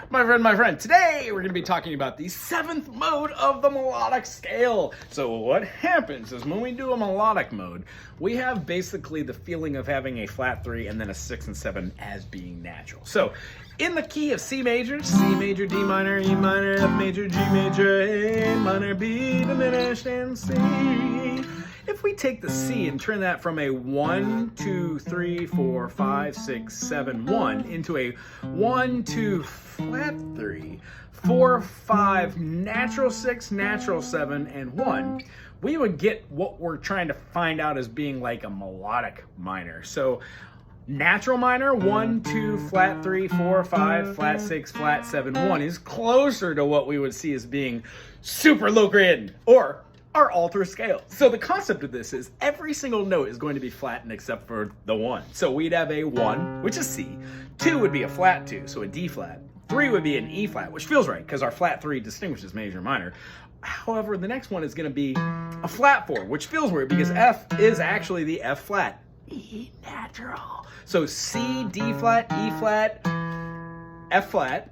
My friend, today we're going to be talking about the 7th mode of the melodic scale. So what happens is when we do a melodic mode, we have basically the feeling of having a flat 3 and then a 6 and 7 as being natural. So in the key of C major, D minor, E minor, F major, G major, A minor, B diminished, and C. If we take the C and turn that from a 1, 2, 3, 4, 5, 6, 7, 1 into a 1, 2, flat 3, 4, 5, natural 6, natural 7, and 1, we would get what we're trying to find out as being like a melodic minor. So natural minor, 1, 2, flat 3, 4, 5, flat 6, flat 7, 1 is closer to what we would see as being SUPERLOCRIAN, or our alter scale. So the concept of this is every single note is going to be flattened except for the 1. So we'd have a 1, which is C. 2 would be a flat 2, so a D flat. 3 would be an E flat, which feels right because our flat 3 distinguishes major and minor. However, the next one is going to be a flat 4, which feels weird because F is actually the F flat. E natural. So C, D flat, E flat, F flat.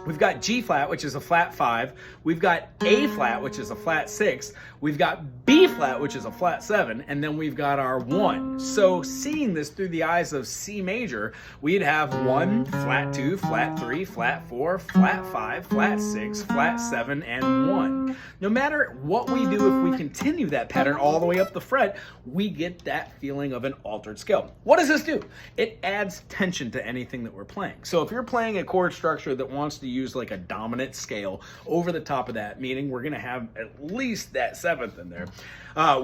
We've got G flat, which is a flat 5. We've got A flat, which is a flat 6. We've got B flat, which is a flat 7. And then we've got our 1. So seeing this through the eyes of C major, we'd have 1, flat 2, flat 3, flat 4, flat 5, flat 6, flat 7, and 1. No matter what we do, if we continue that pattern all the way up the fret, we get that feeling of an altered scale. What does this do? It adds tension to anything that we're playing. So if you're playing a chord structure that wants to use like a dominant scale over the top of that, meaning we're going to have at least that 7th in there,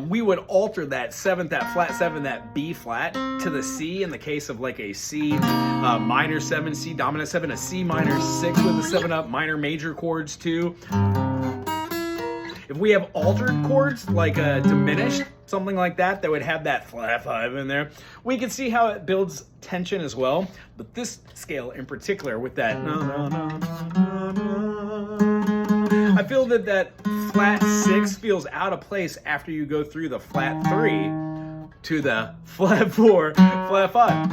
we would alter that 7th, that flat 7, that B flat to the C in the case of like a C minor 7, C dominant 7, a C minor 6 with a 7 up, minor major chords too. If we have altered chords like a diminished, something like that, that would have that flat 5 in there, we can see how it builds tension as well. But this scale in particular with that, I feel that that flat 6 feels out of place after you go through the flat 3 to the flat 4, flat 5.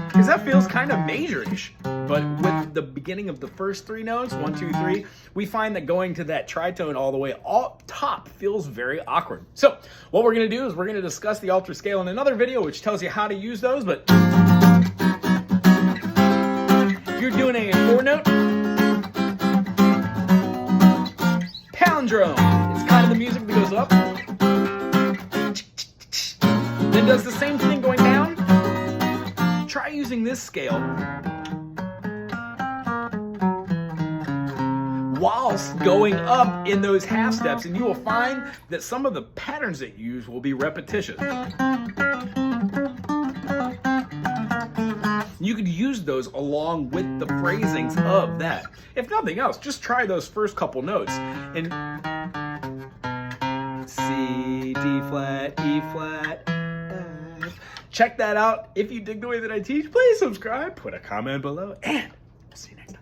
Because that feels kind of major-ish. But with the beginning of the first 3 notes, 1, 2, 3, we find that going to that tritone all the way up top feels very awkward. So what we're going to do is we're going to discuss the alter scale in another video, which tells you how to use those. But if you're doing a 4-note, palindrome. It's kind of the music that goes up, then does the same thing going down. Try using this scale whilst going up in those half steps, and you will find that some of the patterns that you use will be repetitious. You could use those along with the phrasings of that. If nothing else, just try those first couple notes and C, D flat, E flat, F. Check that out. If you dig the way that I teach, please subscribe, put a comment below, and we'll see you next time.